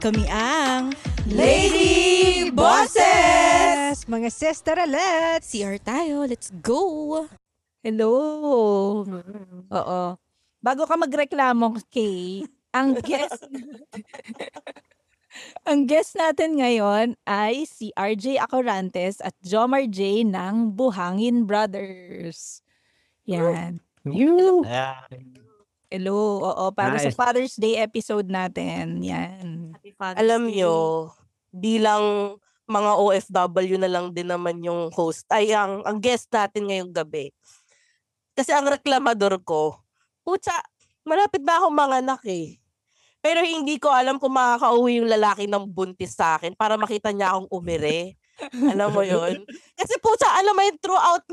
Kami ang Lady Bosses! Mga sis, tara, let's! CR tayo. Let's go! Hello! Oo. Bago ka magreklamo, Kay, ang guest natin ngayon ay si RJ Acorantes at Jomar J ng Buhangin Brothers. Yan. You. Hello. Oo, para sa Nice. Father's Day episode natin. Yan. Alam nyo, bilang mga OFW na lang din naman yung host, ay ang guest natin ngayong gabi. Kasi ang reklamador ko, putsa, malapit na akong manganak eh. Pero hindi ko alam kung makakauwi yung lalaki ng buntis sa akin para makita niya akong umire. Alam mo yun? Kasi putsa, alam mo yun, throughout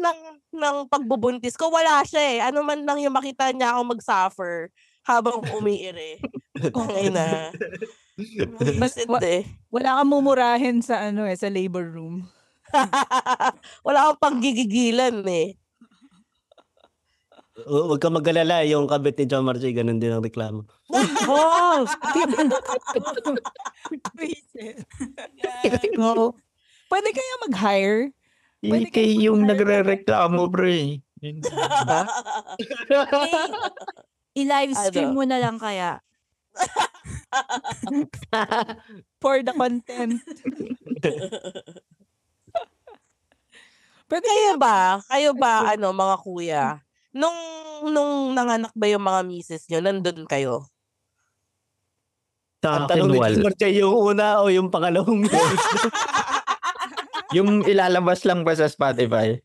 ng pagbubuntis ko, wala siya eh. Ano man lang yung makita niya akong mag-suffer habang umiire. Okay na. Wala kang mumurahin sa sa labor room. Wala akong panggigigilan eh. Huwag ka mag-alala, yung kabit ni Jomar J, ganun din ang reklamo. Oh! Pwede kaya mag-hire? Pwede Kay yung nagre-reklamo, pre. I-live stream mo na lang kaya. For the content. Pwede Kayo ba, mga kuya, nung nanganak ba yung mga misis nyo, nandun kayo? Sa Ang akin, tanong ni wala. Jomar J, yung una o yung pangalawang yun? Yung ilalabas lang ba sa Spotify?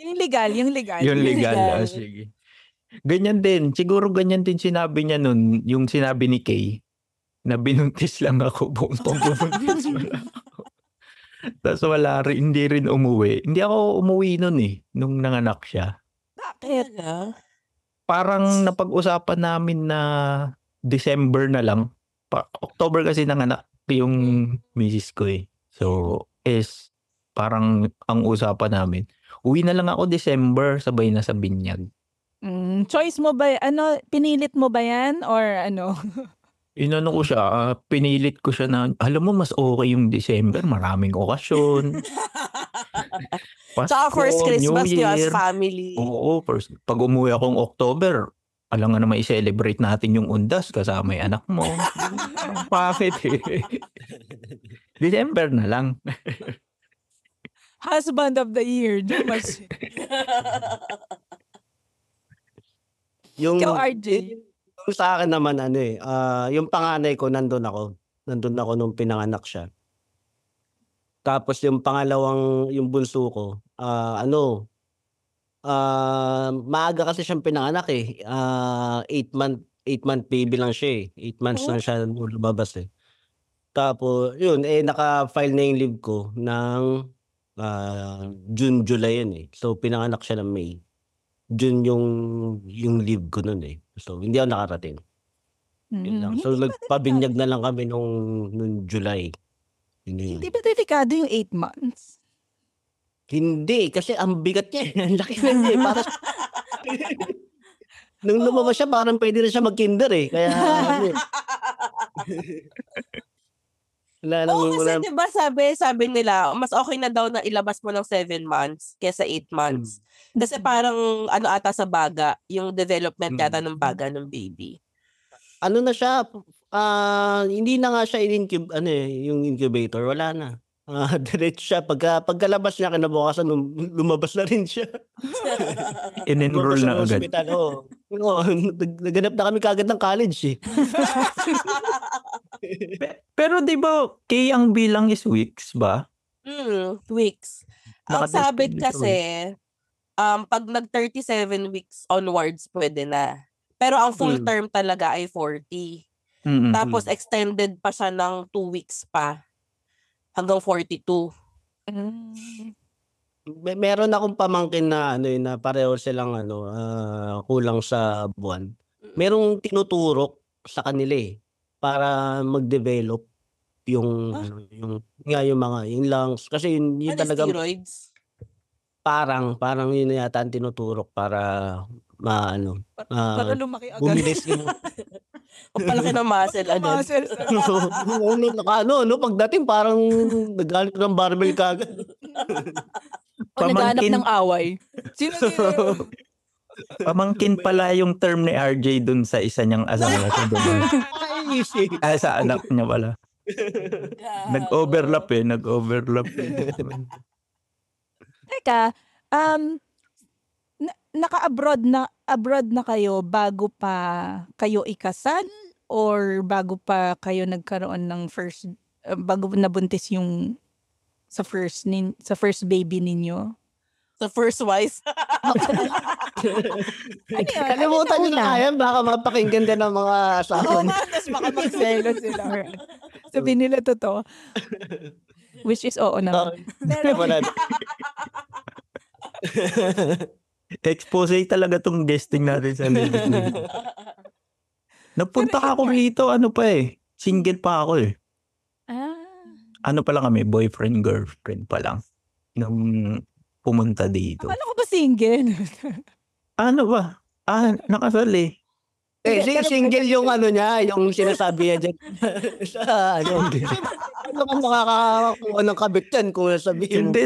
Yung legal. Yung legal. Legal. Sige. Ganyan din. Siguro ganyan din sinabi niya nun, yung sinabi ni Kay, na binuntis lang ako, buong pagbubuntis mo lang ako. Tapos hindi rin umuwi. Hindi ako umuwi nun nung nanganak siya. Bakit? Parang napag-usapan namin na December na lang. October kasi nanganak yung misis ko eh. So, parang ang usapan namin. Uwi na lang ako December, sabay na sa binyag. Choice mo ba, pinilit mo ba yan? Or Inano ko siya, pinilit ko siya na, alam mo, mas okay yung December, maraming okasyon. Pasko, Tsaka first Christmas New nyo as Year. family. Oo, pag umuwi akong October, alam nga naman i-celebrate natin yung undas kasama yung anak mo. Bakit December na lang. husband of the year? Yung, Ikaw, RJ. yung sa akin naman, yung panganay ko, nandun ako. Nandun ako nung pinanganak siya. Tapos yung pangalawang, yung bunso ko, maaga kasi siyang pinanganak eh. 8-month baby lang siya eh. 8 months lang siya lumabas eh. Tapos, yun, naka-file na yung leave ko ng June, July yun eh. So, pinanganak siya ng May. June yung leave ko nun eh. So, hindi ako nakarating. Yun lang. So, nagpabinyag na lang kami nung July. Hindi ba delikado yung 8 months? Hindi, kasi ang bigat niya. Ang laki na niya. Para nung lumabas siya, parang pwede na siya mag-kinder eh. Kaya, Kasi diba sabi nila, mas okay na daw na ilabas mo ng 7 months kesa 8 months. Kasi parang ata sa baga, yung development yata ng baga ng baby. ano na siya, hindi na nga siya yung incubator, wala na. Diretso siya. Pagkalabas niya, kinabukasan, lumabas na rin siya. In-enroll Lumabas siya na ng agad. ospital, naganap na kami kagad ng college eh. Pero di ba, Kay, ang bilang is weeks ba? Weeks. Ang Nakatest sabit dito kasi, pag nag-37 weeks onwards, pwede na. Pero ang full term talaga ay 40. Tapos extended pa siya ng 2 weeks pa. Hanggang 42. Meron akong pamangkin na na pareho silang kulang sa buwan. Merong tinuturok sa kanila eh para mag-develop yung yung mga yung lungs kasi yun talaga Steroids? parang yun yata ang tinuturo para para lumaki agad. bumilis yung Ang palaki ng muscle agad. Muscle. Pagdating parang nagalit ng barbell kagad. O naghanap Pamangkin. ng away. Sino Pamangkin pala yung term ni RJ dun sa isa niyang asawa sa doon. Sa anak niya pala. Nag-overlap eh. Teka, naka-abroad na kayo bago pa kayo ikasal or bago pa kayo nagkaroon ng first bago nabuntis yung sa first baby ninyo? Sa first wife. Ano yun? Kalimutan nyo na yan. Baka mapakinggan din ng mga asawa. Oo nga, tapos baka magselo sila. Sabihin nila totoo. Which is oo naman. Pero, Expose talaga tong guesting natin sa Ladies Night. Napunta ako rito, ano pa eh. Single pa ako eh. Ano pa lang kami, boyfriend, girlfriend pa lang. Nung pumunta dito. akala ko ba single? Ano ba? Nakasal eh. Single yung ano niya, yung sinasabi niya dyan. Sa ano. Ano kang makakakuha ng kabit yan kung sabihin mo. Hindi,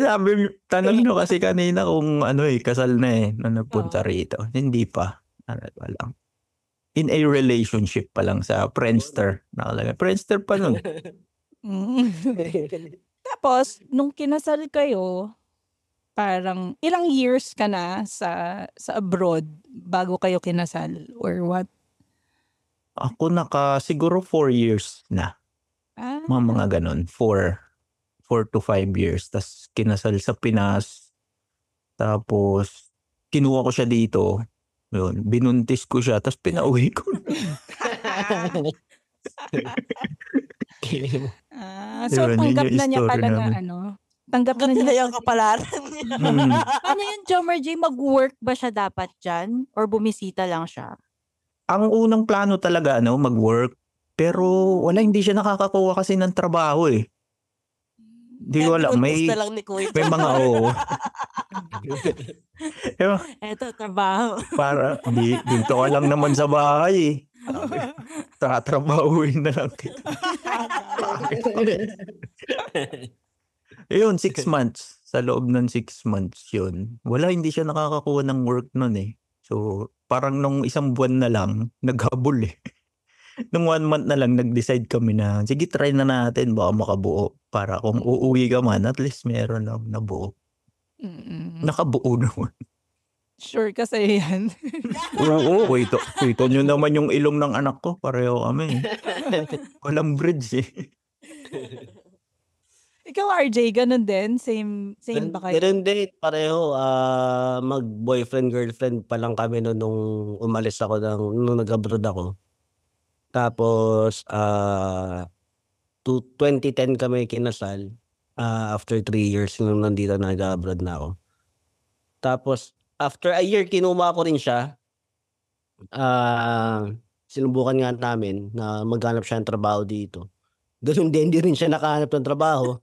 tanong nyo kasi kanina kung kasal na eh, na napunta rito. Hindi pa. Ano pa lang. In a relationship pa lang sa Friendster. Nakalagay. Friendster pa nun. Tapos, nung kinasal kayo, parang ilang years ka na sa abroad bago kayo kinasal or what? Ako siguro 4 years na. Mga ganun. 4 to 5 years. Tapos kinasal sa Pinas. Tapos kinuha ko siya dito. Yun, binuntis ko siya. Tapos pinauwi ko. So Yun, tanggap yun yung na niya story pala na namin. tanggap na Ganda niya. yung kapalaran niya. Ano yun, Jomar J? Mag-work ba siya dapat dyan? Or bumisita lang siya? Ang unang plano talaga mag-work. Pero hindi siya nakakakuha kasi ng trabaho eh. Hindi ko alam. Buntis na lang ni Kuya. May mga Eto, trabaho. para dito ka lang naman sa bahay eh. Tatrabahuin na lang kita. Yun, 6 months. Sa loob ng 6 months yun. Hindi siya nakakakuha ng work nun eh. So, parang nung isang buwan na lang, naghabol eh. Nung 1 month na lang, nag-decide kami na, sige, try na natin, baka makabuo. Para kung uuwi ka man, at least meron na nabuo. Nakabuo naman. Sure ka sa'yo yan. Oo, ito nyo naman yung ilong ng anak ko. Pareho kami. Walang bridge eh. Ikaw RJ, ganun din? Same ba kayo? Ganun din, pareho. Mag-boyfriend, girlfriend pa lang kami nung umalis ako, nung nag-abroad ako. Tapos, 2010 kami kinasal. After 3 years, nung nandito nag-abroad na ako. Tapos, after a year, kinuha ko rin siya. Sinubukan nga namin na maghanap siya ng trabaho dito. Ganun din, hindi rin siya nakahanap ng trabaho.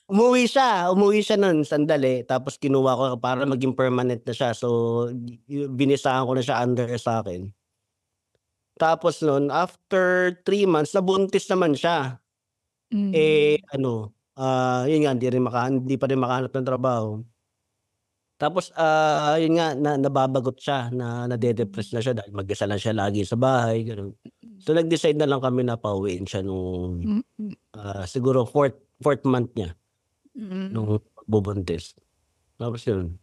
Umuwi siya nun sandali. Tapos kinuha ko para maging permanent na siya. So, binisahan ko na siya under sa akin. Tapos nun, after 3 months, nabuntis naman siya. Yun nga, hindi pa rin makahanap ng trabaho. Tapos, yun nga, nababagot siya, nade-depress na siya dahil mag-isa lang siya lagi sa bahay. Ganun. So, nag-decide na lang kami na pauwiin siya nung siguro 4th month niya nung bubuntis. Tapos yun,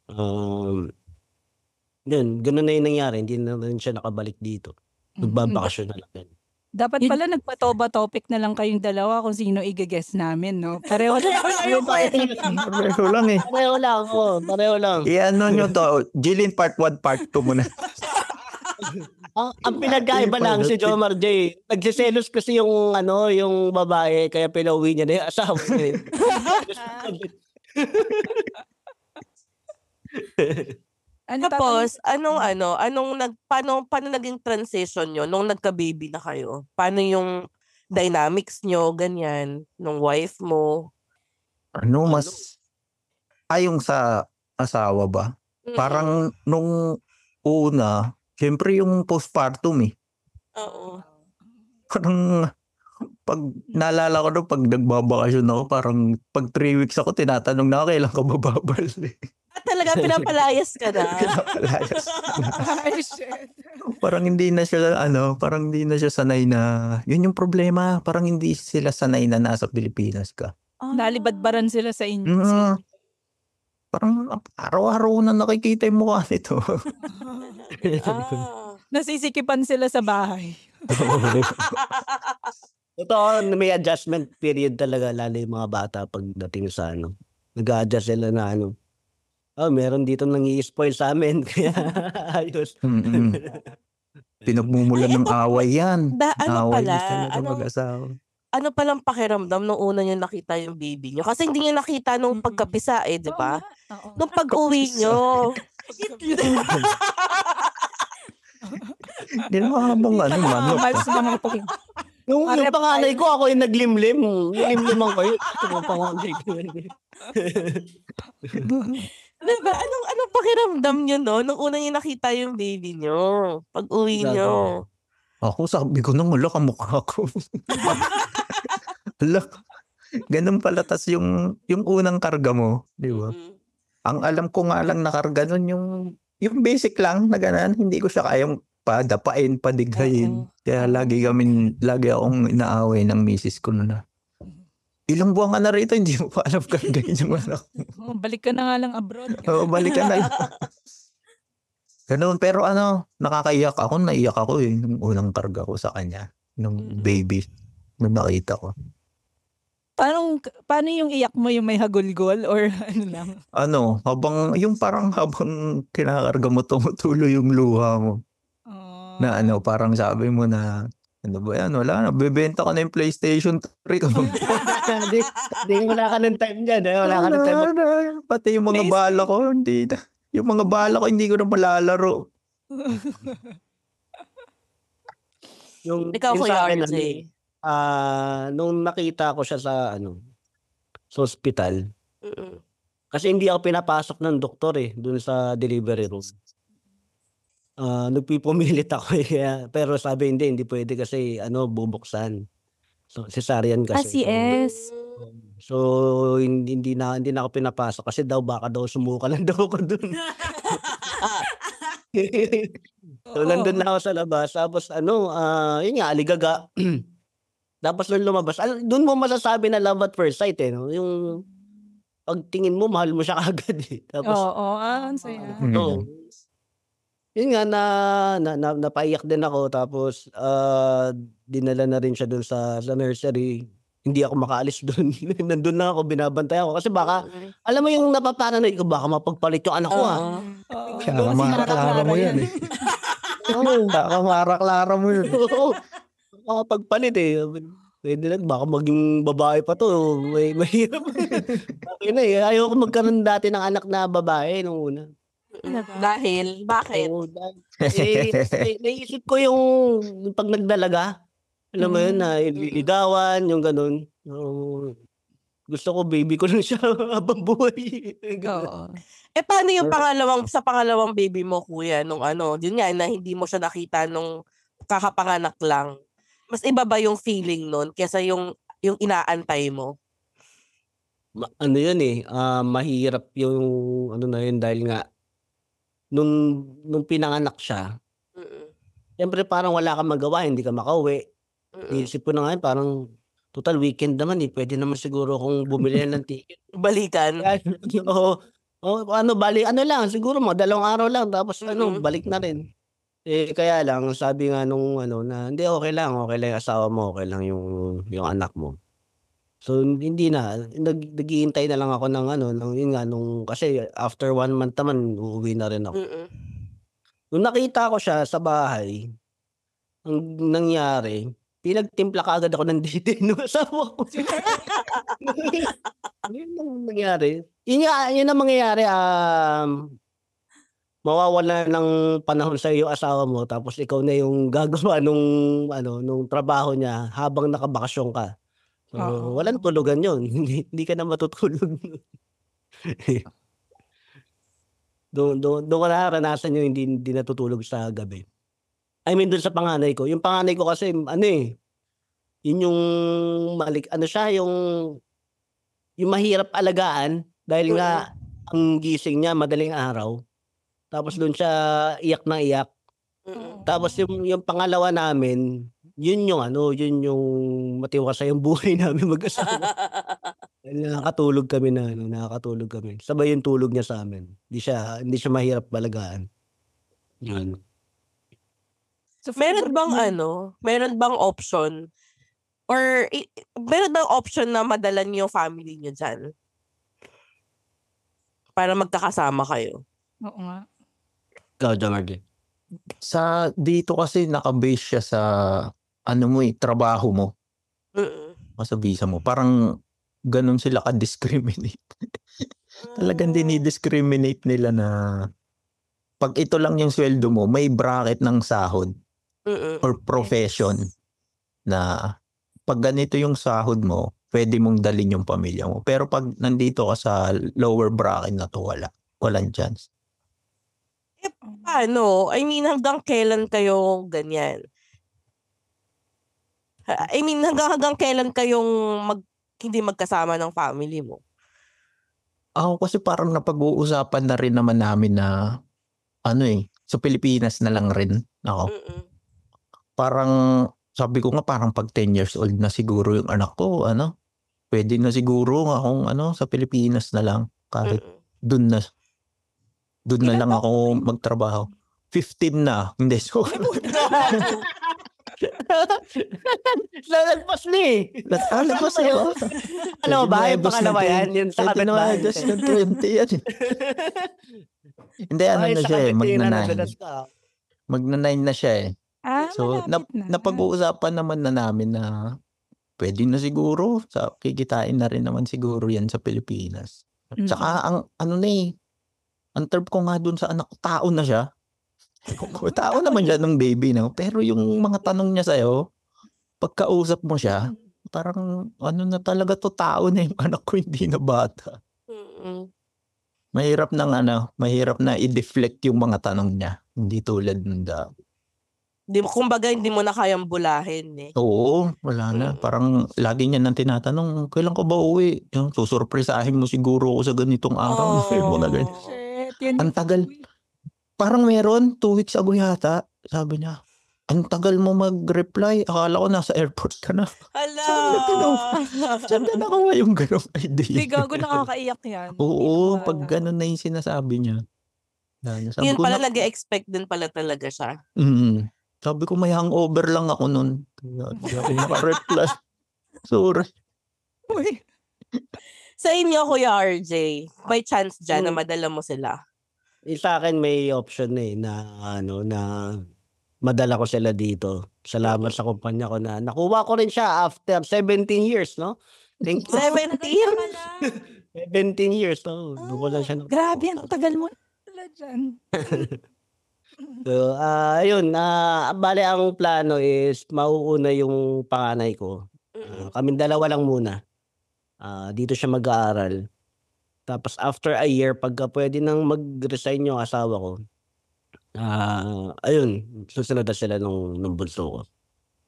ganun na yung nangyari. Hindi na rin siya nakabalik dito. Nagbabakasyon na lang. Dapat pala nagpatoba topic na lang kayong dalawa kung sino i-guess namin, no? Pareho na Pareho lang eh. Pareho lang. Iano nyo to, Jillian part 1, part 2 muna. Ang pinagkaiba lang si Jomar J. Nagsiselos kasi yung babae, kaya pinauwi niya na yung asawa niya. Tapos, paano naging transition nyo nung nagka-baby na kayo? Paano yung dynamics nyo, ganyan, nung wife mo? Yung sa asawa ba? Parang nung una, Siyempre yung postpartum eh. Oo. Parang pag naalala ko doon, pag nagbabakasyon ako, parang pag 3 weeks ako, tinatanong na ako, kailan ka bababalik? Talaga pinapalayas ka na. Pinapalayas. Ay, shit. Parang hindi na siya, parang hindi na siya sanay na, yun yung problema, parang hindi sila sanay na nasa Pilipinas ka. Nalibadbaran sila sa inyo. Mm, parang araw-araw na nakikita yung mukha nito. Ah. Nasisikipan sila sa bahay. Totoo, may adjustment period talaga lalo yung mga bata pagdating sa nag-a-adjust sila na meron dito nang-i-spoil sa amin kaya ayos. Pinagmumulan ng away yan. Ano Away pala? talaga mag-asawa. Ano palang pakiramdam nung una niyo nakita yung baby niyo? Kasi hindi niyo nakita nung pagkapisa di ba? Oo. Nung pag-uwi niyo. Hindi naman habang manok. Mas mga po. Yung panganay ko, ako yung naglimlim. Nilimliman ko yun. Ito yung panganay ko. Diba? Anong pakiramdam niyo nung una niyo nakita yung baby niyo? Pag-uwi niyo. Ako sabi ko nung wala kamukha ko. Wala. Ganun pala. Tas yung unang karga mo, di ba? Ang alam ko nga lang nakarga nun yung basic lang na ganun. Hindi ko siya kayang padapain, padighayin. Kaya lagi akong inaaway ng misis ko noon na. Ilang buwan ka na rito, hindi mo pa alam kargayin yung anak mo. Balik ka na nga lang abroad. Oo, balik ka na lang. Ganun, pero nakakaiyak ako, naiyak ako nung unang karga ko sa kanya, nung baby, nung nakita ko. Paano yung iyak mo, yung may hagulgol or ano lang? Habang kinakarga mo, tumutulo yung luha mo. Na parang sabi mo na, ano ba yan, wala na, bebenta ka na yung PlayStation 3 ko. Hindi wala ka ng time dyan. Wala ka ng time. Pati yung mga bala ko, hindi na. Yung mga bala ko, hindi ko na malalaro. Ikaw, Kuya RJ. Nung nakita ko siya sa hospital, kasi hindi ako pinapasok ng doktor dun sa delivery room. Nagpipumilit ako pero sabi hindi pwede kasi bubuksan. So cesarean kasi. CS. So hindi na ako pinapasok kasi baka daw sumuka lang daw ako dun. So nandun na ako sa labas tapos yun nga aligaga. Tapos nung lumabas, dun mo masasabi na love at first sight yung pagtingin mo mahal mo siya kagad Tapos ang saya. yun nga napaiyak din ako tapos dinala na rin siya doon sa nursery. Hindi ako makaalis doon. Nandun lang ako, binabantay ako kasi baka alam mo yung napaparanoid ko baka mapagpalit yung anak ko Kaya maraklara mo yan Kakamaklara mo yun. Baka pagpalit pwede lang baka maging babae pa to. Mahirap. Okay na ayaw ko magkaroon dati ng anak na babae nung una. Dahil? Bakit? Naisip ko yung pag nagdalaga. Alam mo yun na ililigawan, yung ganun. Gusto ko baby ko lang siya habang buhay. Oo. Paano yung sa pangalawang baby mo, kuya, nung yun nga, na hindi mo siya nakita nung kakapanganak lang. Mas iba ba yung feeling nun kesa yung inaantay mo? Yun mahirap yung na yun dahil nga nung pinanganak siya, siyempre parang wala kang magawa, hindi ka makauwi. Iisip ko na ngayon parang total weekend naman pwede naman siguro kung bumili ng ticket. Balikan? Lang, siguro 2 araw lang tapos balik na rin. Kaya lang sabi nga nung na hindi okay lang yung asawa mo, okay lang yung anak mo. So hindi na, naghihintay na lang ako ng yun nga kasi after 1 month naman uuwi na rin ako. Nung nakita ko siya sa bahay, ang nangyari, pinagtimpla kaagad ako ng dede nung asawa ko. Yun ang nangyari. Yun ang mangyayari, mawawala ng panahon sa iyo asawa mo tapos ikaw na yung gagawa nung trabaho niya habang nakabakasyon ka. So, walang tulugan yun. Hindi ka na matutulog. Doon ko nararanasan yung hindi natutulog sa gabi. I mean doon sa panganay ko. Yung panganay ko kasi ano, yun yung ano siya, yung mahirap alagaan dahil nga ang gising niya madaling araw. Tapos doon siya iyak ng iyak. Tapos yung pangalawa namin, yun yung matiwasay yung buhay namin mag-asawa. Nakakatulog kami. Sabay yung tulog niya sa amin. Hindi siya mahirap alagaan. Yun. So, Meron bang option or meron bang option na madala niyo yung family niyo dyan? Para magkakasama kayo. Oo nga. Ikaw, Jamardy. Dito kasi naka-base siya sa trabaho mo. Sa visa mo. Parang ganun sila ka-discriminate. Talagang dinidiscriminate nila na pag ito lang yung sweldo mo, may bracket ng sahod or profession na pag ganito yung sahod mo, pwede mong dalhin yung pamilya mo. Pero pag nandito ka sa lower bracket na to, walang chance. Paano? I mean, hanggang kailan kayo ganyan? I mean, hanggang kailan kayong hindi magkasama ng family mo? Ako kasi parang napag-uusapan na rin naman namin na sa Pilipinas na lang rin ako. Parang sabi ko nga parang pag 10 years old na siguro yung anak ko, pwede na siguro akong sa Pilipinas na lang kahit doon na lang ako magtrabaho. 15 na. Hindi, so. Lalagpas na Lalagpas na ako. Alam mo ba, yung pangalawa yan, yung sa kapitbahay. Pwede na 20 yan. Hindi, na siya magna-9. Magna-9 na siya eh. So, napag-uusapan naman na namin na pwede na siguro. Kikitain na rin naman siguro yan sa Pilipinas. Tsaka, ang term ko nga dun sa anak ko, tao na siya. Tao naman siya ng baby, no? Pero yung mga tanong niya sa'yo, pagkausap mo siya, parang na talaga to, tao na yung anak ko, hindi na bata. Mahirap na i-deflect yung mga tanong niya. Hindi tulad ng kumbaga hindi mo na kayang bulahin eh. Oo, wala na. Parang lagi niya nang tinatanong, kailan ka ba uwi? Yung susurpresahin mo siguro ako sa ganitong araw. Ang tagal. Parang meron, 2 weeks ago yata, sabi niya, ang tagal mo mag-reply, akala ko nasa airport ka na. Hala! Saan na nakuha yung gano'ng idea? Hindi, gago, nakakaiyak yan. Oo, pag gano'n na yung sinasabi niya. Yun pala, nag-expect din pala talaga siya. Sabi ko, may hangover lang ako nun. Hindi ako naka-reply. Sorry. Sa inyo, Kuya RJ, may chance dyan na madala mo sila? Sa akin may option na madala ko sila dito. Salamat sa kumpanya ko na nakuha ko rin siya after 17 years, no? Thank you. 17? 17 years, no? Doon ko lang siya Grabe, ang tagal mo na dyan. So, ayun, bale ang plano is mauuna yung panganay ko. Kaming dalawa lang muna. Dito siya mag-aaral. Tapos after a year, pagka pwede nang mag-resign yung asawa ko, ayun, susunod na sila nung bunso ko.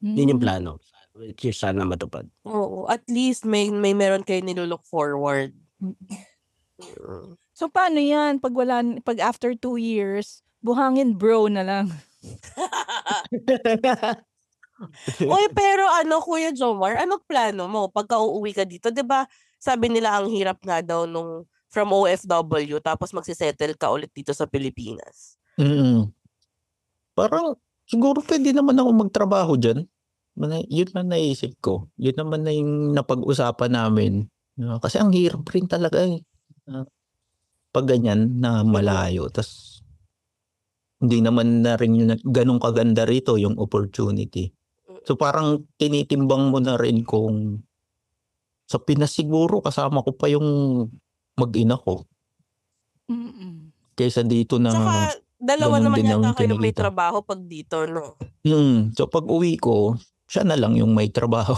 Yun yung plano. Which is sana matupad. Oo, at least may meron kayo nilulook forward. So, paano yan? Pag after 2 years, buhangin bro na lang. Uy, pero Kuya Jomar, anong plano mo pagka uuwi ka dito? 'Di ba? Sabi nila ang hirap nga daw nung from OFW tapos magsisettle ka ulit dito sa Pilipinas. Parang siguro pwede naman ako magtrabaho dyan. Yun man naisip ko. Yun naman na yung napag-usapan namin. Kasi ang hirap rin talaga eh. Pag ganyan na malayo. Tas hindi naman na rin ganun kaganda rito yung opportunity. So parang tinitimbang mo na rin kung sa Pinas siguro kasama ko pa yung mag-ina ko. Kaysa dito na Tsaka dalawa ganun naman din ang yata kayo may kinikita. trabaho pag dito, no? So pag uwi ko, siya na lang yung may trabaho.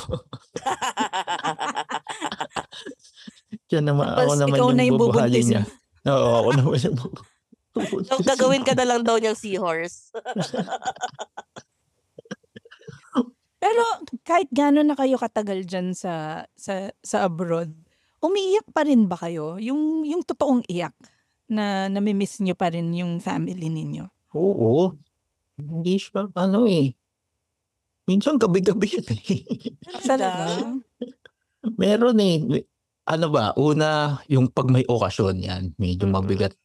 Siya naman, ako Tapos naman ikaw na yung yung bubuhayin bubuntisin. niya. Oo, ako naman yung So, gagawin ka na lang daw niyang seahorse. Pero kahit gaano na kayo katagal diyan sa abroad, umiiyak pa rin ba kayo? Yung totoong iyak na nami-miss niyo pa rin yung family ninyo? Oo. Hindi siya minsan gabi-gabi yan eh. Talaga? Meron eh. Ano ba, una, yung 'pag may okasyon yan, medyo mabigat.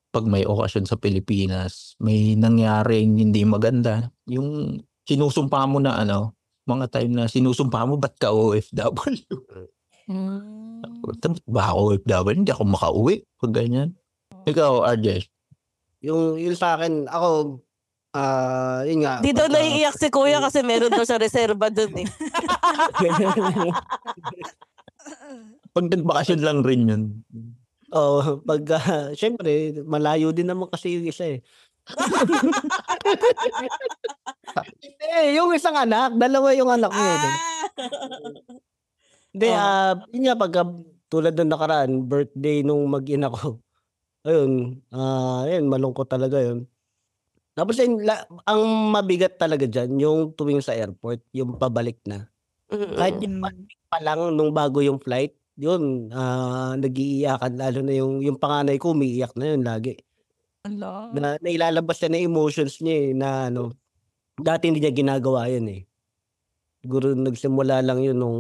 'Pag may okasyon sa Pilipinas, may nangyaring hindi maganda, yung sinusumpa mo na mga time na sinusumpa mo, "Ba't ka OFW?" Hmm. "Ba ako OFW? Hindi ako makauwi." 'Pag ganyan. Ikaw, RJ? Yung sa'kin, ako, yun nga, Di daw pagka naiiyak si kuya kasi meron daw siya reserba dun eh. 'Pag nagbakasyon lang rin yun. Oo, pagka siyempre malayo din naman kasi yung isa, eh. Hindi, yung isang anak, dalawa yung anak mo, eh. Hindi, yun nga pagka tulad nung nakaraan, birthday nung mag-ina ko, ayun, ayun malungkot talaga yun. Tapos yun ang mabigat talaga diyan yung tuwing sa airport, yung pabalik na. Kahit yung Mm. 1 week pa lang nung bago yung flight, yun, nag-iiyakan lalo na yung panganay ko umiiyak na yun lagi. Hala. Na nailalabas niya na emotions niya, eh, na dati hindi niya ginagawa yun, eh. Siguro nagsimula lang yun nung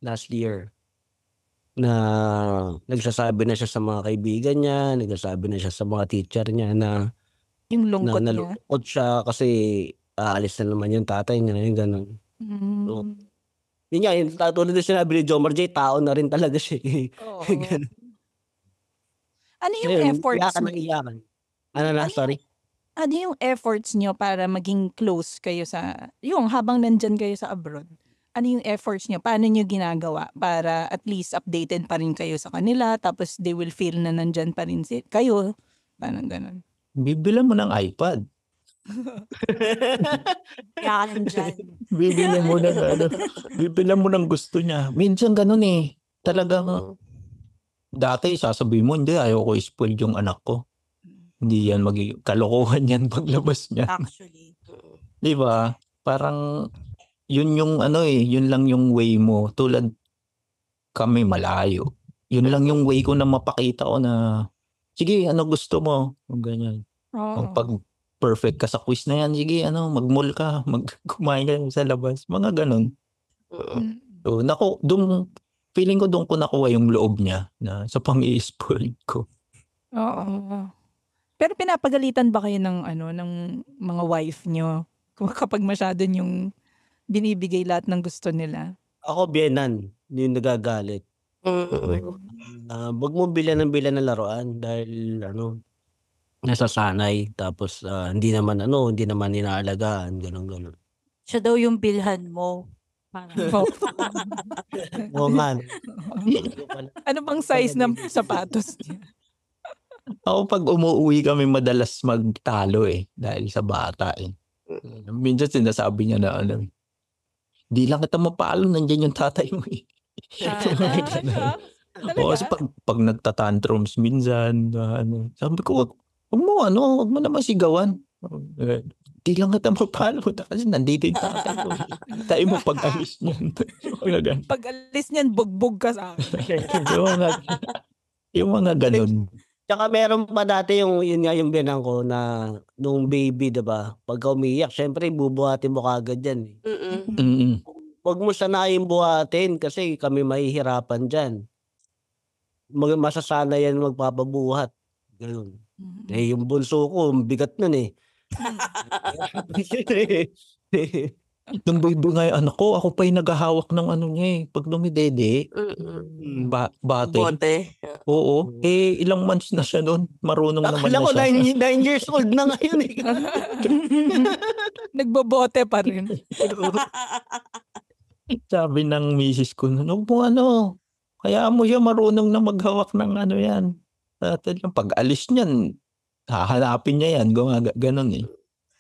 last year. Na nagsasabi na siya sa mga kaibigan niya, nagsasabi na siya sa mga teacher niya na Yung lungkot niya? nalulungkot siya kasi aalis na naman yung tatay niya, yung gano'n. So, Hmm. yun nga, yung katulad ng sinabi ni Jomar J, tao na rin talaga siya, eh. Oo. Gano'n. Ano So yung yun, efforts iyakan ng niyo? iyakan. Ano na, sorry? Ano yung efforts niyo para maging close kayo yung habang nandyan kayo sa abroad? Ano yung efforts niyo? Paano niyo ginagawa para at least updated pa rin kayo sa kanila tapos they will feel na nandyan pa rin kayo? Parang gano'n. Bibilhan mo ng iPad. Kaya ka nandyan. Bibilhan mo ng bibilhan mo ng gusto niya. Minsan gano'n, eh. Talagang dati sasabihin mo, "Hindi, ayaw ko i-spoil yung anak ko. Hindi yan kalokohan yan paglabas niya." Actually. 'Di ba? Parang yun yung yun lang yung way mo. Tulad kami malayo. Yun lang yung way ko na mapakita ko na, "Sige, ano gusto mo?" Kung ganyan. O Oo. 'pag perfect ka sa quiz na yan, "Sige mag-mall ka, kumain ka sa labas." Mga gano'n. Mm. So, feeling ko dun ko nakuha yung loob niya na sa pang-i-spoil ko. Oo. Pero pinapagalitan ba kayo ng ng mga wife niyo kapag masyado niyong binibigay lahat ng gusto nila? Ako biyenan, yung nagagalit. Wag mong bilhan ng laruan dahil nasasanay tapos, hindi naman inaalagaan, gano'n. Siya daw yung bilhan mo. Parang Oo. Oo nga 'no. Ano bang size ng sapatos niya? Ako 'pag umuuwi kami madalas magtalo, dahil sa bata, eh. Minsan sinasabi niya na "Di lang kita mapalo, nandiyan yung tatay mo, eh." Talaga? Oo, kasi 'pag nagta-tantrums minsan na sabi ko, wag mo naman sigawan." "Di lang kita mapalo kasi nandito yung tatay mo, eh. Hintayin mo pag-alis niyan." Mga gano'n. Pag alis niyan, bugbog ka sa akin. Yung mga gano'n. Tsaka meron pa dati yun nga yung biyenan ko na nung baby 'di ba, pagka umiiyak siyempre bubuhatin mo kaagad yan, eh. Mm. Wag mo sanayin buhatin kasi kami mahihirapan diyan. Masasanay yan magpapabuhat, gano'n. Eh, yung bunso ko ang bigat nun, eh. Nung baby nga yung anak ko, ako pa yung naghahawak ng niya, 'pag dumidede, bate. Bote. Oo, ilang months na siya nun, marunong naman Akala na ko siya. 9 years old na ngayon, eh. Nagbobote pa rin. Sabi ng misis ko nun, "Huwag mo hayaan mo siya marunong na maghawak ng yan." Talagang pag-alis niyan, hahanapin niya yan, gano'n, eh.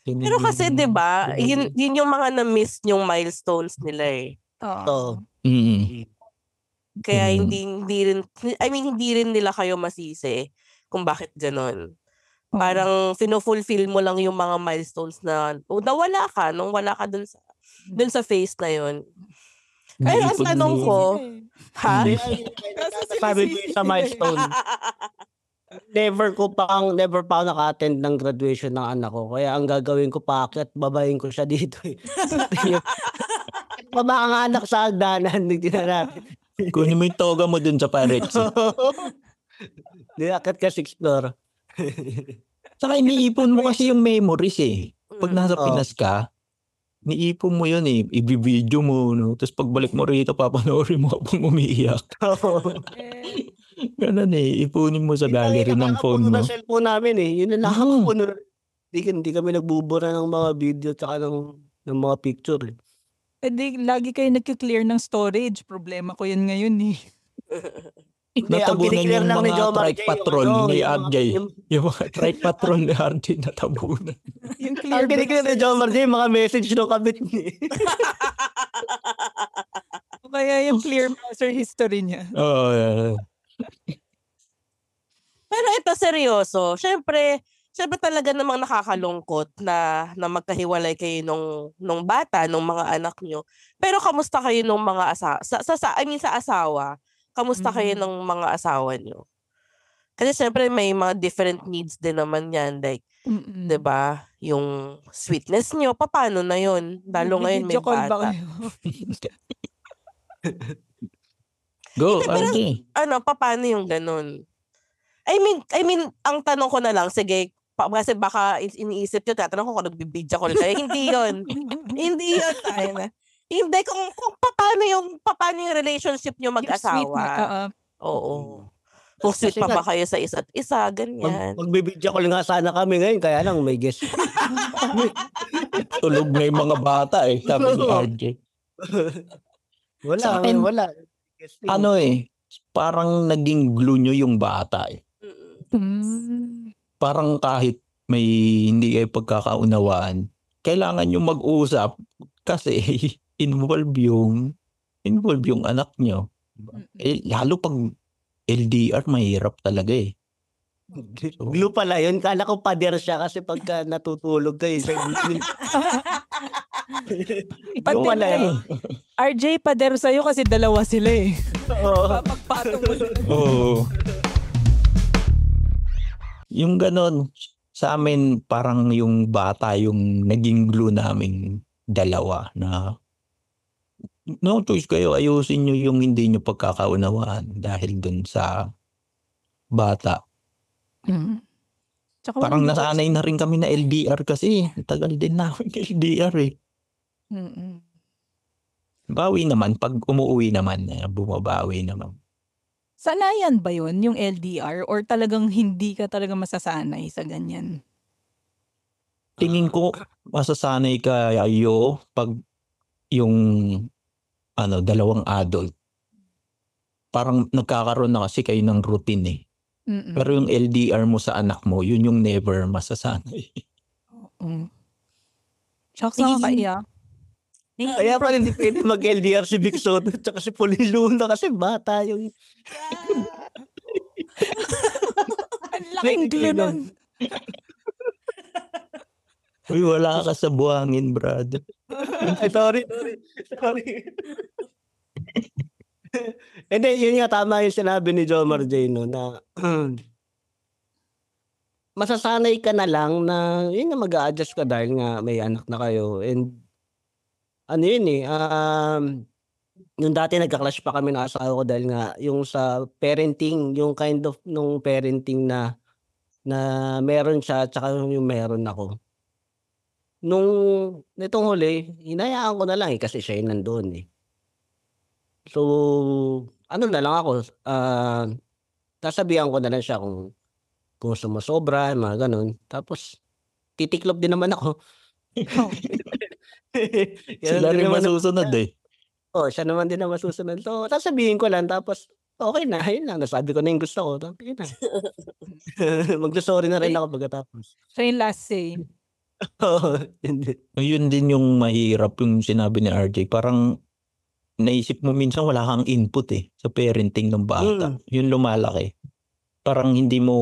Ganun Pero yung kasi 'di ba, yun yung mga na-miss yung milestones nila, eh. Oo. Mm. Kaya Yun. hindi rin, I mean, hindi rin nila kayo masisi kung bakit gano'n. Oo. Parang fino-fulfill mo lang yung mga milestones na nawala ka nung wala ka dun sa phase na yun. Kaya ang Iniipon tanong mo. ko, ha? Hindi, Kaso sabi ko sinisisi sa nila eh. milestone, never pa ako naka-attend ng graduation ng anak ko. Kaya ang gagawin ko, paakyat, babayin ko siya dito eh. Baba ang anak sa hagdanan, hindi na natin. Kunin mo yung toga mo dun sa Pirates. Di akit ka 6th floor. Saka iniipon mo kasi yung memories eh. Pag nasa Oo. Pinas ka, iniipon mo yun eh. Ibibideo mo, no? Tapos pagbalik mo rito, papanoorin mo habang umiiyak. Eh, Ganun eh. Ipunin mo sa gallery ng phone mo. Nakakapuno na cellphone namin eh. Yun na nakakapuno. Hindi kami nagbubura ng mga video tsaka ng mga picture eh. di lagi kayo nagki-clear ng storage. Problema ko yan ngayon eh. Hindi, ang Natabunan kiniklear yung lang ni mga Jomar trike J, patrol yung ni mga- RJ. Yung mga trike patrol ni RJ natabunan. Yung clear Ang kiniklear ni Jomar J, mga message no kabit niya. kaya yung clear browser history niya. Oo. Pero ito seryoso. Syempre talaga namang nakakalungkot na magkahiwalay kayo nung bata, nung mga anak nyo. Pero kamusta kayo nung mga sa asawa? Kamusta kayo nung mga asawa nyo? Kasi syempre may mga different needs din naman yan. Like, Mm-mm. 'di ba? Yung sweetness nyo, paano na yun? Lalo ngayon may Video call ba bata. kayo? Go, RJ. Paano yung ganun? I mean, ang tanong ko na lang, sige, kasi baka iniisip nyo, tatanong ko kung nagbibidya call kayo. Hindi yun. Hindi yun. Tayo na. Hindi, kung paano yung relationship nyo Yung sweet mag-asawa. na, Oo. Kung sweet Kasi pa ba nga- kayo sa isa't isa, ganyan. Magbibidya ko nga sana kami ngayon, kaya lang may guest. Tulog na yung mga bata eh. Sabi ni RJ. Sa akin, Wala. Guest parang naging glue nyo yung bata eh. Mm. Parang kahit may hindi kayo pagkakaunawaan, kailangan nyo mag-usap kasi involve yung anak nyo. Eh, lalo pag LDR, mahirap talaga eh. Glue pala yun. Kala ko pader siya kasi pagka natutulog kayo. Pati Glue pala yun. RJ, pader sa'yo kasi dalawa sila eh. Oo. Papagpatong mo sila. Oo. Yung ganon, sa amin parang yung bata yung naging glue naming dalawa na no choice kayo, ayusin nyo yung hindi nyo pagkakaunawaan dahil dun sa bata. Mm. Tsaka Parang walang nasanay na rin kami na LDR kasi. Tagal din namin LDR eh. Mm-mm. Bawi naman, pag umuwi naman, bumabawi naman. Sanayan ba yun, yung LDR? Or talagang hindi ka talaga masasanay sa ganyan? Tingin ko, masasanay kayo pag yung dalawang adult. Parang nagkakaroon na kasi kayo ng routine eh. Mm-mm. Pero yung LDR mo sa anak mo, yun yung never masasanay. Mm. Shucks, nakakaiyak. Kaya pala hindi pwede mag-LDR si Vic Soto at si Pauline Luna kasi bata yung... Ang laking glue nun. Uy, wala ka sa buhangin, brad. Ay, sorry. Hindi, yun nga tama yung sinabi ni Jomar J, no, na masasanay ka na lang na yun na mag-a-adjust ka dahil nga may anak na kayo. And yun yung dati nagka-clash pa kami ng asawa ko dahil nga yung sa parenting, yung kind of nung parenting na meron siya tsaka yung meron ako. Nung nitong huli, hinayaan ko na lang kasi siya yung nandun eh. So, na lang ako, sasabihan ko na lang siya kung sumasobra, mga ganun. Tapos, titiklop din naman ako. Sila rin masusunod eh. Siya naman din ang masusunod. So, sasabihin ko lang, tapos, okay na, ayun lang. Nasabi ko na yung gusto ko. Tapos, yun na. Magsasorry na rin ako pagkatapos. Siya yung last say. Oo, hindi. Yun din yung mahirap yung sinabi ni RJ. Parang naisip mo minsan wala kang input eh sa parenting ng bata. Yun lumalaki. parang hindi mo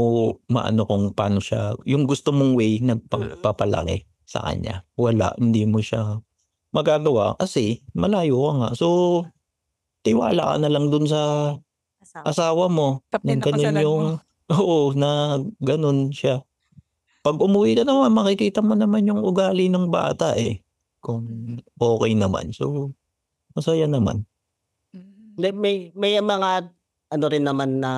maano kung paano siya, yung gusto mong way nagpapalaki sa kanya. Wala, hindi mo siya magagawa kasi malayo ka nga. So, tiwala ka na lang dun sa Asawa. asawa mo. Tapos Na ganun nakasalan yung, mo. oo, na ganun siya. Pag umuwi ka naman, makikita mo naman yung ugali ng bata eh. Kung okay naman. So, masaya naman. Hindi, may mga ano rin naman na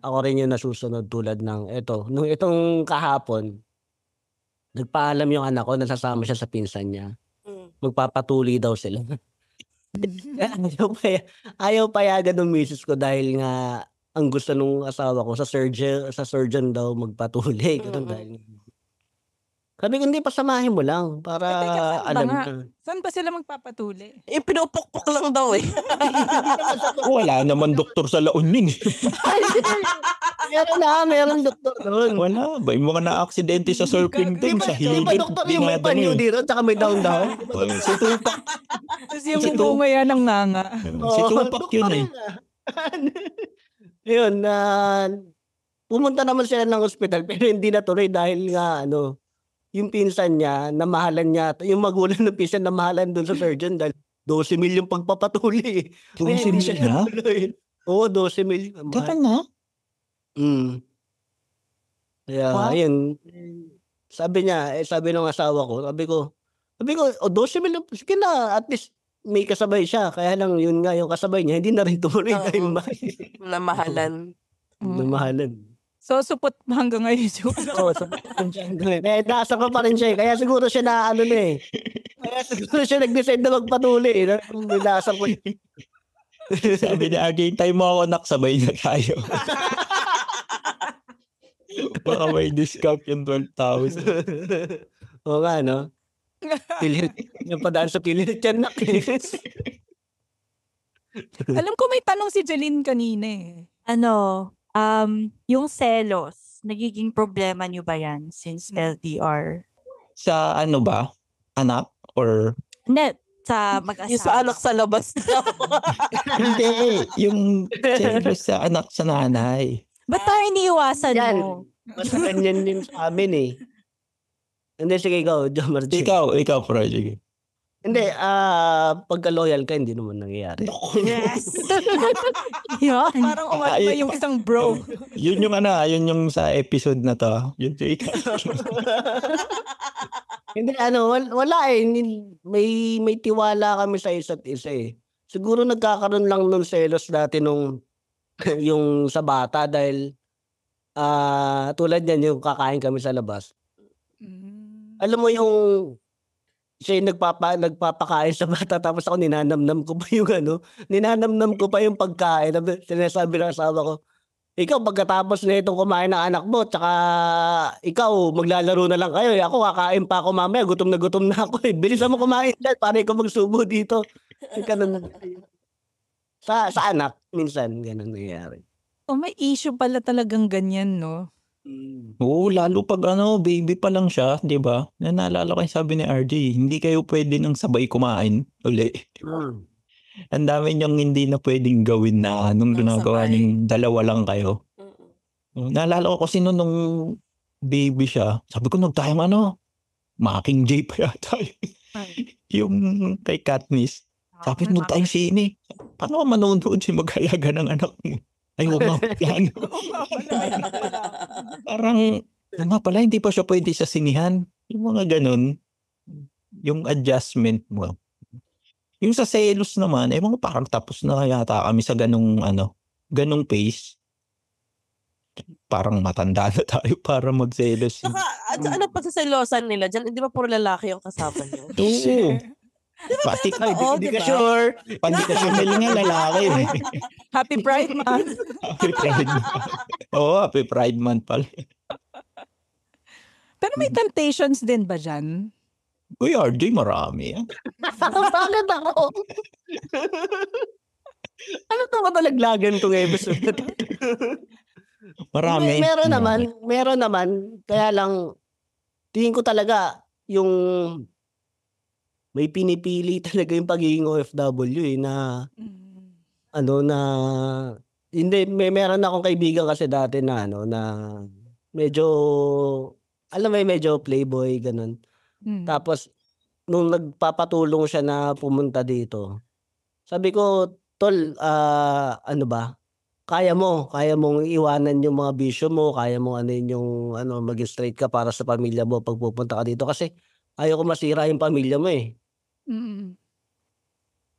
ako rin yung nasusunod tulad ng nung itong kahapon, nagpaalam yung anak ko na sasama siya sa pinsan niya. Magpapatuli daw sila. Ayaw payagan ng misis ko dahil nga ang gusto nung asawa ko sa surgeon daw magpatuli. Ganun dahil. Sabi ko, hindi, pasamahin mo lang para Eh, teka, saan ba alam nga? na. Saan ba sila magpapatuli? Eh, pinupukpok lang daw eh. Wala naman doktor sa La Union. Meron doktor doon. Wala ba? Yung mga na-aksidente sa surfing Di team, ba sa yung hilid, doktor yung may panyo dito tsaka may down-down? Si Tupac. Tapos yung Ito. bumaya ng nganga. Si Tupac yun eh. Yun, pumunta naman sila ng ospital pero hindi natuloy dahil nga yung pinsan niya, namahalan niya, yung magulang ng pinsan namahalan doon sa surgeon dahil 12 million pagpapatuli. 12 hindi siya million na? natuloy. Oo, 12 million. Kaka na? Kaya, Wow. ayun. Sabi niya, sabi ng asawa ko, 12 million, sige na, at least may kasabay siya. Kaya lang, yun nga, yung kasabay niya, hindi na rin tumuloy Oo. dahil Namahalan. namahalan. So, supot hanggang ngayon siya. Oo, nasa ko pa rin siya eh. Kaya siguro siya na Kaya siguro siya nag-decide na magpatuli eh. Nasa ko yun. Sabi niya, agay mo ako, nak, sabay na tayo. Baka may discount yung 12,000. Oo nga, no? Yung padaan sa pilit yan, nak. Alam ko may tanong si Jeline kanina eh. Yung selos, nagiging problema niyo ba yan since LDR? Sa ano ba? Anak? Or Net, sa mag-asawa. Yung sa anak sa labas na. hindi, yung selos sa anak sa nanay. Ba't tayo iniiwasan Yan. mo? Mas ganyan din sa amin eh. Hindi, sige ikaw, John Martin. Ikaw, Project. Hindi, pagka loyal ka, hindi naman nangyayari. Yes. Yun. Parang umatma yung isang bro. Yun yung sa episode na to. Yun yung ikaw. Hindi, wala eh. May tiwala kami sa isa't isa eh. Siguro nagkakaroon lang ng selos dati nung yung sa bata dahil tulad yan, yung kakain kami sa labas. Alam mo yung siya yung nagpapakain sa bata tapos ako ninanamnam ko pa yung pagkain. Sinasabi ng asawa ko, ikaw pagkatapos na itong kumain ng anak mo, tsaka ikaw maglalaro na lang kayo. Ako kakain pa ako mamaya, gutom na ako eh. Bilisan mo kumain dyan para ikaw magsubo dito. Ganun. Sa anak, minsan ganun nangyayari. Oh, may issue pala talagang ganyan, no? Oo, lalo pag baby pa lang siya, di ba? Naalala ko yung sabi ni RJ, hindi kayo pwede nang sabay kumain uli. Ang dami niyang hindi na pwedeng gawin na nung ginagawa niyong dalawa lang kayo. Naalala ko kasi nung baby siya, sabi ko nagtayong Making J pa yata yung kay Katniss. Sabi ko nagtayong sini. Paano ka manonood si mag-alaga ng anak mo? Ay, wag nga plano. Parang, nga pala, hindi pa siya pwede sa sinihan. Yung mga ganun, yung adjustment mo. Yung sa selos naman, mga parang tapos na yata kami sa ganung pace. Parang matanda na tayo para magselos. Saka, ano pagsaselosan nila dyan? Hindi ba puro lalaki yung kasama niyo? Oo. Pati Hindi ka sure. nila nga lalaki. Happy Pride Month. Happy Pride Month. Oo, Happy Pride Month pala. Pero may temptations din ba dyan? Uy, RJ, marami. Bakit ako? Ano to matalaglagan tong episode na to? Marami. Meron naman. Kaya lang, tingin ko talaga yung may pinipili talaga yung pagiging OFW na Hindi, meron akong kaibigan kasi dati na ano, na medyo, alam mo medyo playboy, ganun. Tapos, nung nagpapatulong siya na pumunta dito, sabi ko, tol, ano ba? Kaya mong iwanan yung mga bisyo mo, kaya mo ano yung ano, maging straight ka para sa pamilya mo pag pupunta ka dito kasi ayaw ko masira yung pamilya mo eh. Mm.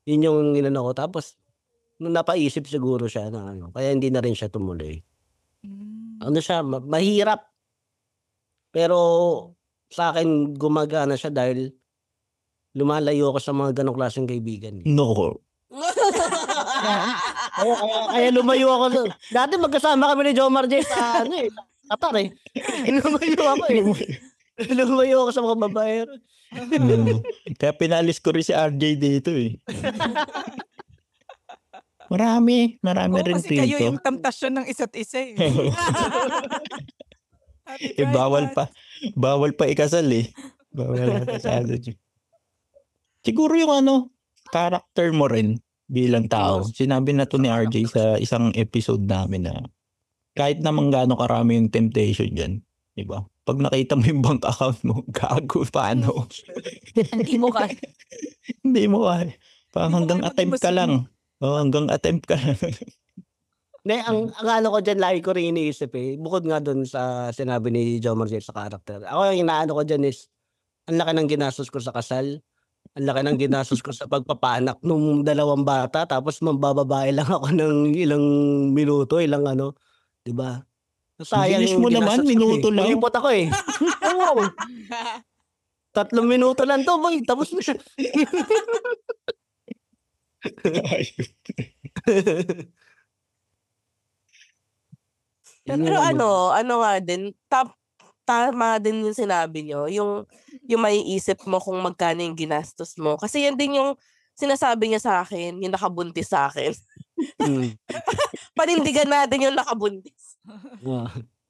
Yun yung inano ko. Tapos, nung napaisip siguro siya na ano, kaya hindi na rin siya tumuloy. Ano siya, mahirap. Pero sa akin, gumagana siya dahil lumalayo ako sa mga ganong klaseng kaibigan. No. Kaya lumayo ako. Dati magkasama kami ni Jomar J sa ano eh, Qatar eh. Lumayo ako eh. Lumayo ako sa mga babaero. Kaya pinalis ko rin si RJ dito eh. Marami Oo, rin kasi kayo dito. yung temptasyon ng isa't isa eh. Happy Eh, Pride bawal pa ikasal eh. Bawal ikasal. Siguro yung ano, character mo rin bilang tao. Sinabi na to ni RJ sa isang episode namin na kahit naman gaano karami yung temptation dyan, di ba? Pag nakita mo yung bank account mo, gago, paano? Hindi mo kaya. Hindi mo kaya. Parang hanggang Hindi mo kaya attempt ka mag-imbasigan. lang. Hanggang attempt ka lang. Hindi, ang ano ko dyan, lagi ko rin iniisip eh. Bukod nga dun sa sinabi ni Jomar J sa character. Ako yung inaano ko dyan is, ang laki ng ginastos ko sa kasal. Ang laki ng ginastos ko sa pagpapanak nung 2 bata. Tapos mambababae lang ako ng ilang minuto, ilang ano. Diba? Sayang Bilis yung mo naman, ginastos ko minuto eh. lang. Ulipot ako eh. Oo. 3 minuto lang to, boy. Tapos na siya. Pero ano nga din, tama din yung sinabi nyo, yung maiisip mo kung magkano yung ginastos mo. Kasi yan din yung sinasabi niya sa akin, yung nakabuntis sa akin. Panindigan natin yung nakabuntis.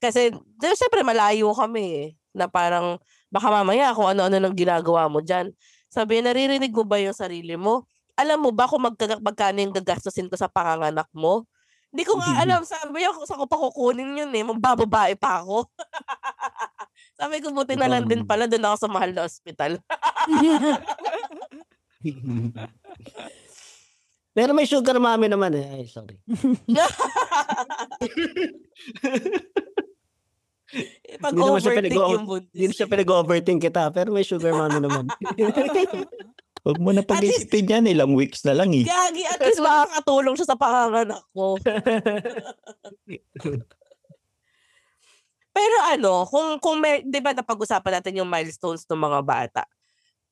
Kasi, syempre malayo kami eh, na parang, baka mamaya kung ano-ano nang ginagawa mo dyan. Sabi, naririnig mo ba yung sarili mo? Alam mo ba kung magkano yung gagastusin ko sa panganganak mo? Hindi ko nga alam, sabi niya, saan ko pa kukunin yun eh, magbababae pa ako. Sabi ko, buti na lang din pala, doon ako sa mahal na ospital. Pero may sugar mommy naman eh. Ay, sorry. Pag Hindi naman siya overtake yung Hindi buntis. siya pinag-overthink kita, pero may sugar mommy naman. Huwag mo na pag-isipin yan, ilang weeks na lang eh. Gagi, at least makakatulong siya sa panganganak ko. Pero ano, kung may, 'di ba napag-usapan natin yung milestones ng mga bata.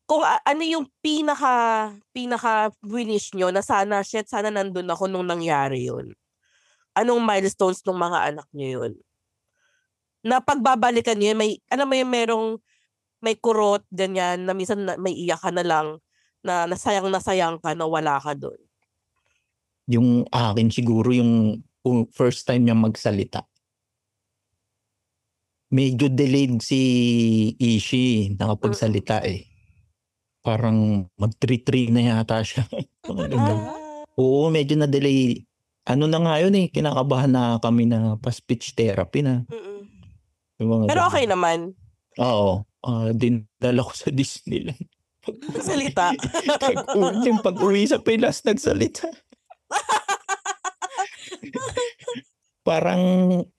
Kung ano yung pinaka wish nyo na sana nandun ako nung nangyari yun. Anong milestones ng mga anak nyo yun? Na pagbabalikan nyo yun, may, alam mo yung may kurot, ganyan, na minsan may iyak ka na lang, na nasayang ka na wala ka doon. Yung akin siguro yung first time niya magsalita. Medyo delayed si Ishi nakapagsalita eh. Parang mag-3-3 na yata siya. Oo, medyo na-delay. Ano na nga yun eh, kinakabahan na kami na pa-speech therapy na. Pero okay naman. Oo, dinala ko sa Disneyland. Salita. Yung pag-uwi sa Pilas, nagsalita. Parang,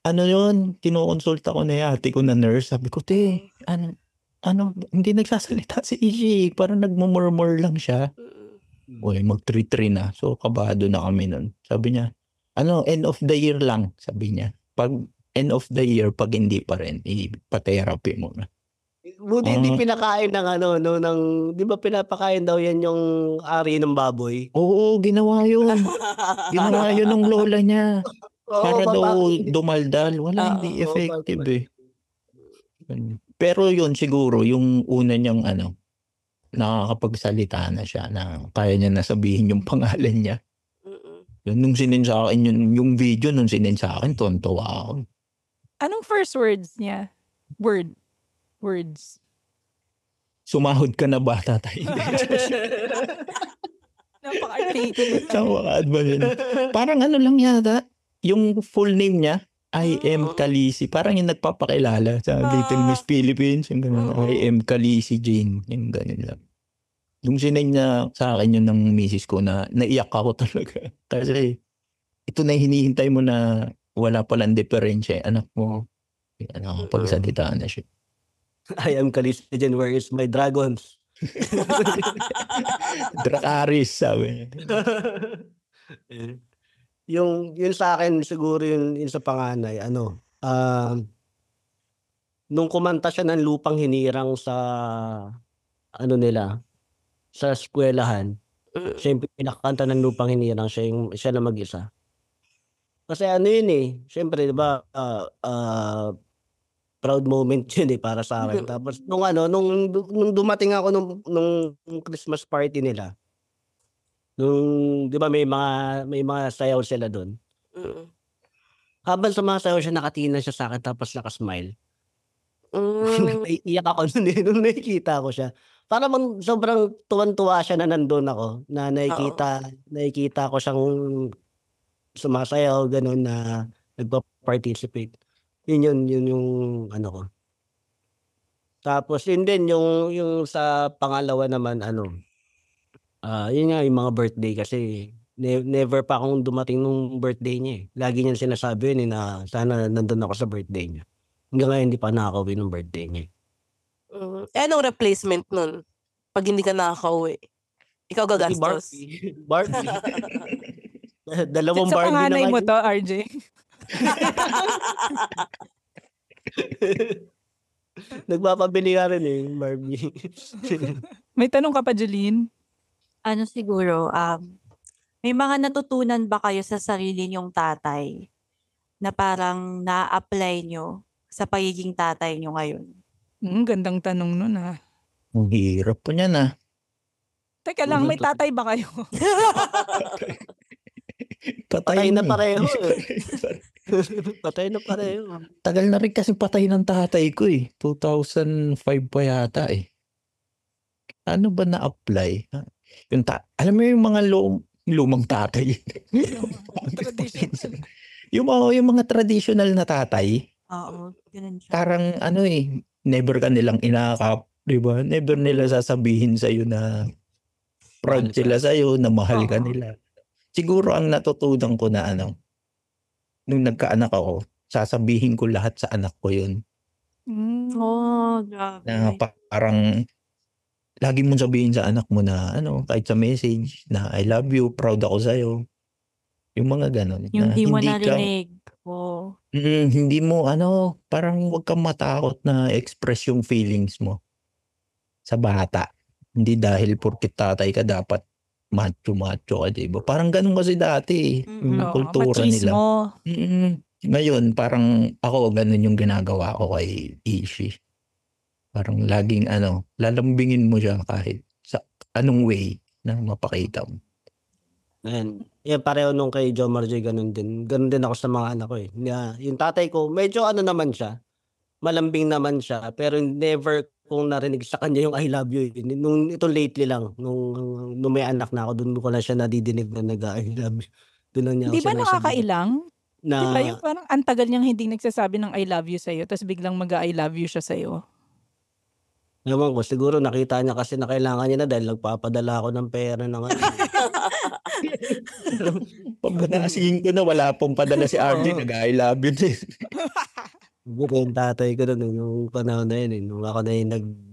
ano yun, kinukonsulta ko na ate ko na nurse. Sabi ko, te, hindi nagsasalita si Ishi. Parang nagmumurmur lang siya. Uy, mag-3-3 na. So, kabado na kami nun. Sabi niya, end of the year lang, sabi niya. Pag end of the year, pag hindi pa rin, ipa-therapy mo na. Buti hindi pinakain ng di ba pinapakain daw yan yung ari ng baboy? Oo, ginawa yun. Ginawa yun ng lola niya. Para daw dumaldal. Wala, hindi effective eh. Pero yun siguro, yung una niyang nakakapagsalita na siya na kaya niya nasabihin yung pangalan niya. Yun, nung sinin sa akin yung video, nung sinin sa akin, tontuwa ako. Anong first words niya? Words. Sumahod ka na ba, tatay? Napaka-articulate. Sawakad ba yun? Parang lang yata, yung full name niya, I am Mm. Khaleesi. Parang yung nagpapakilala sa Little Miss Philippines. Yung ganun, I am Khaleesi Jane. Yung ganun lang. Yung sinend niya sa akin yun ng misis ko na naiyak ako talaga. Kasi ito na yung hinihintay mo na wala palang diferensya. Anak mo, pagsalitaan na siya. I am Khaleesi Jen, where is my dragons? Dracarys, sabi niya. Eh, yung sa akin siguro yung sa panganay, nung kumanta siya ng Lupang Hinirang sa nila, sa eskwelahan, siya yung pinakakanta ng Lupang Hinirang, siya na mag-isa. Kasi yun siyempre 'di ba, proud moment yun para sa akin. Tapos nung dumating ako nung Christmas party nila, nung 'di ba may mga sayaw sila dun. Mm. Habang sumasayaw siya, nakatingin siya sa'kin tapos naka-smile. Mm. Naiiyak ako nun nung nakikita ko siya. Para bang sobrang tuwang-tuwa siya na nandun ako, na Oo. nakikita ko siyang sumasayaw gano'n, na nagpa-participate. Yun yung ko. Tapos yun din yung sa pangalawa naman yun nga yung mga birthday kasi never pa akong dumating nung birthday niya, Lagi niyang sinasabi yun, na sana nandun ako sa birthday niya. Hanggang ngayon hindi pa nakakauwi nung birthday niya. Anong replacement nun? Pag hindi ka nakakauwi? Ikaw Si gagastos? Barbie. Dalawang Sa Barbie na panganay mo ngayon. to, RJ. Nagpapabili nga rin yung Barbie. May tanong ka pa, Jeline? Siguro, may mga natutunan ba kayo sa sarili niyong tatay na parang na-apply niyo sa pagiging tatay niyo ngayon? Gandang tanong nun Ang hirap po niyan Teka lang, may tatay ba kayo? Patay na pareho. Patay na pareho. Tagal na rin kasi patay ng tatay ko 2005 pa yata Ano ba na-apply? Alam mo yung mga lumang tatay. Traditional. yung mga traditional na tatay, Oo, ganun siya. parang never ka nilang inakap, di ba? Never nila sasabihin sa'yo na proud Mahal ka. sila sa'yo, na mahal ka Oo. nila. Siguro ang natutunan ko na nung nagkaanak ako, sasabihin ko lahat sa anak ko yun. Oh, grabe. Na parang lagi mong sabihin sa anak mo na kahit sa message na I love you, proud ako sa'yo. Yung mga ganon. Yung na di mo hindi ka, narinig. Oh. hindi mo parang huwag kang matakot na express yung feelings mo sa bata. Hindi dahil porket tatay ka dapat macho ka, diba? Parang ganun kasi dati yung kultura nila. Machismo. Ngayon, parang ako ganun yung ginagawa ko kay Ishi. Parang laging lalambingin mo siya kahit sa anong way na mapakita mo. Yan pareho nung kay Jomar J, ganun din. Ganun din ako sa mga anak ko yung tatay ko, medyo naman siya, malambing naman siya, pero never kong narinig sa kanya yung I love you. Nung ito lately lang, nung may anak na ako, doon ko na siya nadidinig na nag-I love you. Doon lang niya ako Di ba sinasabi nakakailang? na Di ba yung parang antagal niyang hindi nagsasabi ng I love you sa'yo, tapos biglang mag-I love you siya sa'yo? ewan ko, siguro nakita niya kasi na kailangan niya na dahil nagpapadala ako ng pera ng Pagkanasigin ko na wala pong padala si RJ, nag-I love you din. Siguro yung tatay ko nun yung panahon na yun nung ako na yung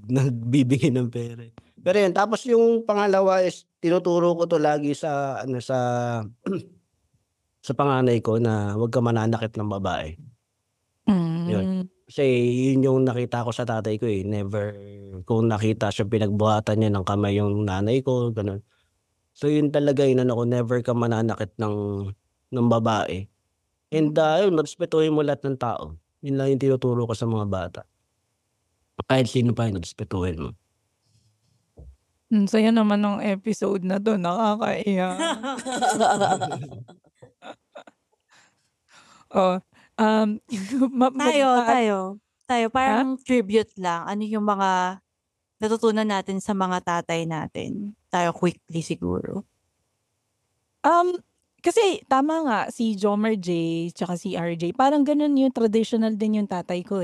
nagbibigay ng pera. Pero yun, tapos yung pangalawa is tinuturo ko to lagi sa sa panganay ko na huwag ka mananakit ng babae. Yun. Kasi yun yung nakita ko sa tatay ko never kung nakita siya pinagbuhatan niya ng kamay yung nanay ko, ganun. So yun talaga yun ko, never ka mananakit ng babae. And yun, respetuhin mo lahat ng tao. Yun lang yung tinuturo ko sa mga bata. Kahit sino pa yun, respetuhin mo. Saya naman ng episode na to, nakakaiyak. Tayo, parang tribute lang. Ano yung mga natutunan natin sa mga tatay natin? Tayo quickly siguro. Kasi tama nga si Jomar J tsaka si RJ, parang ganun yung traditional din yung tatay ko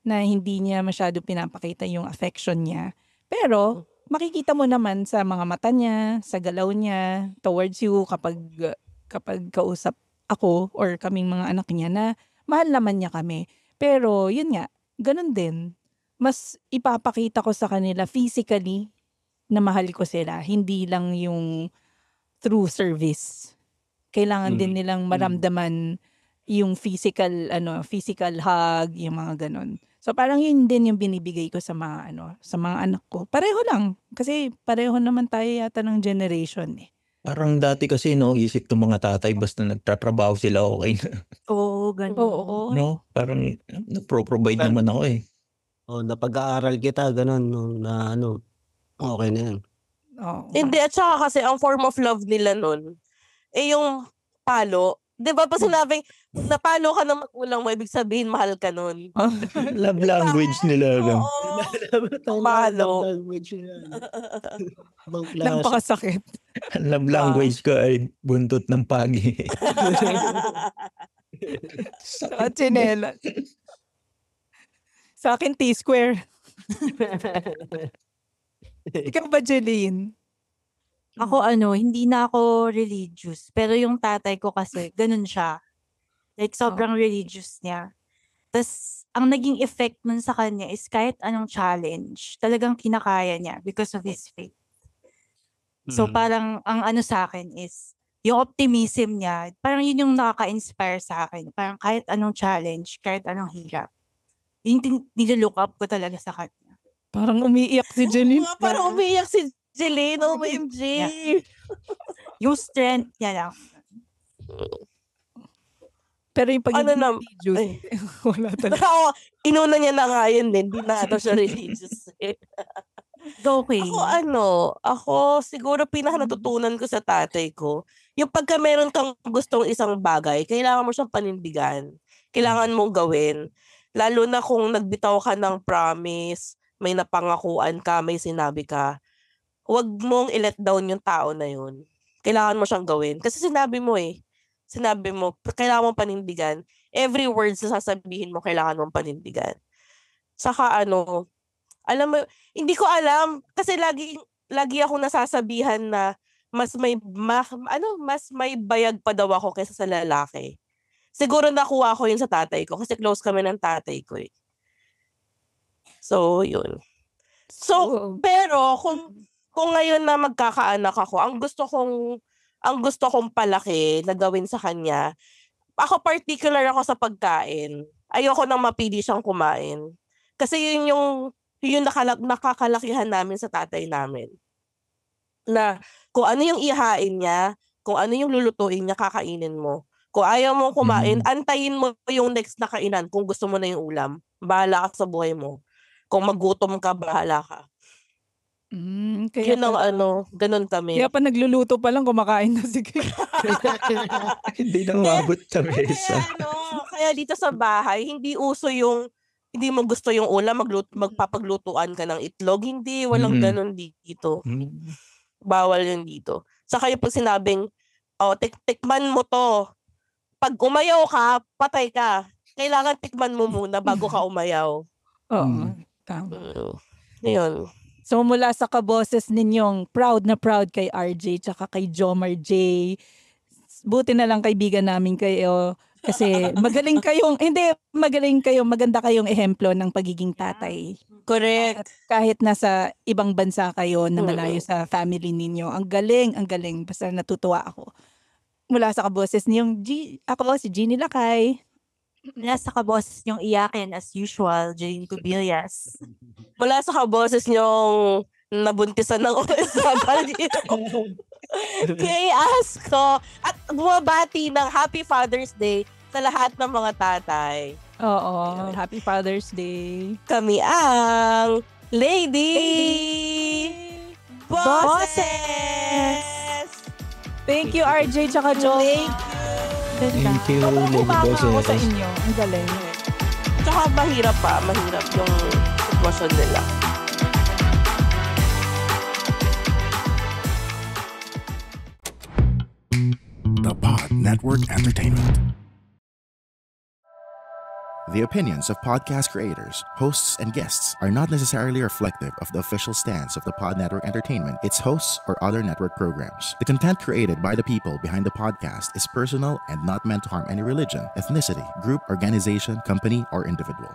na hindi niya masyado pinapakita yung affection niya. Pero makikita mo naman sa mga mata niya, sa galaw niya towards you kapag kausap ako or kaming mga anak niya na mahal naman niya kami. Pero yun nga, ganun din. Mas ipapakita ko sa kanila physically na mahal ko sila, hindi lang yung through service. Kailangan din nilang maramdaman yung physical hug, yung mga ganun. So parang yun din yung binibigay ko sa mga sa mga anak ko. Pareho lang kasi pareho naman tayo yata ng generation Parang dati kasi isip ng mga tatay basta nagtatrabaho sila okay na. Oo, ganun. Oo. No? Parang nagpro-provide naman ako napag-aaral kita, ganun, na okay na yan. Oo. Hindi, at saka kasi ang form of love nila nun, yung palo. Di ba pa sinabing, napalo ka ng magulang mo, ibig sabihin, mahal ka nun. Love language nila. Oo. Palo. Napakasakit. Love language ko ay buntot ng pagi. Sa tsinelas. Sa akin, T-square. Ikaw ba, Jeline? Ako hindi na ako religious. Pero yung tatay ko kasi, ganun siya. Like, sobrang religious niya. Tas ang naging effect nun sa kanya is kahit anong challenge, talagang kinakaya niya because of his faith. So parang ang sa akin is, yung optimism niya, parang yun yung nakaka-inspire sa akin. Parang kahit anong challenge, kahit anong hirap. Yun yung nililook up ko talaga sa kanya. Parang umiiyak si Jeline. Parang umiiyak si Jeline, OMG. Yung strength niya lang. Pero yung pagiging Ano religious, wala talaga. Inuna niya na nga yun din. Hindi na siya religious. Okay. Ako siguro pinaka natutunan ko sa tatay ko, yung pagka meron kang gustong isang bagay, kailangan mo siyang panindigan. Kailangan mong gawin. Lalo na kung nagbitaw ka ng promise, may napangakuan ka, may sinabi ka, huwag mong i-let down yung tao na yun. Kailangan mo siyang gawin. Kasi sinabi mo, kailangan mong panindigan. Every word na sasabihin mo, kailangan mong panindigan. Saka alam mo, hindi ko alam, kasi lagi ako nasasabihan na mas may bayag pa daw ako kaysa sa lalaki. Siguro nakuha ko yun sa tatay ko kasi close kami ng tatay ko So, yun. So, pero kung ngayon na magkakaanak ako, ang gusto kong palaki na gawin sa kanya, ako particular ako sa pagkain. Ayoko nang mapili siyang kumain. Kasi yun yung nakakalakihan namin sa tatay namin. Na kung ano yung ihain niya, kung ano yung lulutuin niya, kakainin mo. Kung ayaw mo kumain, antayin mo yung next na kainan kung gusto mo na yung ulam. Bahala ka sa buhay mo. Kung magutom ka, bahala ka. Kaya Yun ang ganun kami. Kaya pa nagluluto pa lang, kumakain na sige. Hindi na umabot sa mesa. Kaya dito sa bahay, hindi uso yung hindi mo gusto yung ulam, magpapaglutuan ka ng itlog. Hindi, walang ganun dito. Bawal yun dito. Saka yung pag sinabing, tikman mo to. Pag umayaw ka, patay ka. Kailangan tikman mo muna bago ka umayaw. Oo, tama. Yun. So mula sa kaboses ninyong proud na proud kay RJ tsaka kay Jomar J, buti na lang kaibigan namin kayo kasi maganda kayong ehemplo ng pagiging tatay. Correct. Kahit nasa ibang bansa kayo na malayo sa family ninyo. Ang galing. Basta natutuwa ako. Mula sa kaboses niyong ako si Jeannie Lakay. Mula sa kaboses niyong iyakin as usual, Jeline Cubillas. Mula sa kaboses niyong nabuntisan ng OFW. Kay Asko. At bumabati ng Happy Father's Day sa lahat ng mga tatay. Oo, Happy Father's Day. Kami ang Lady Bosses! Thank you, RJ tsaka Jomar. Thank you, Lady Kumama ako sa Bosses. inyo. Ang galing. Tsaka mahirap yung sitwasyon nila. The Pod Network Entertainment. The opinions of podcast creators, hosts, and guests are not necessarily reflective of the official stance of the Pod Network Entertainment, its hosts, or other network programs. The content created by the people behind the podcast is personal and not meant to harm any religion, ethnicity, group, organization, company, or individual.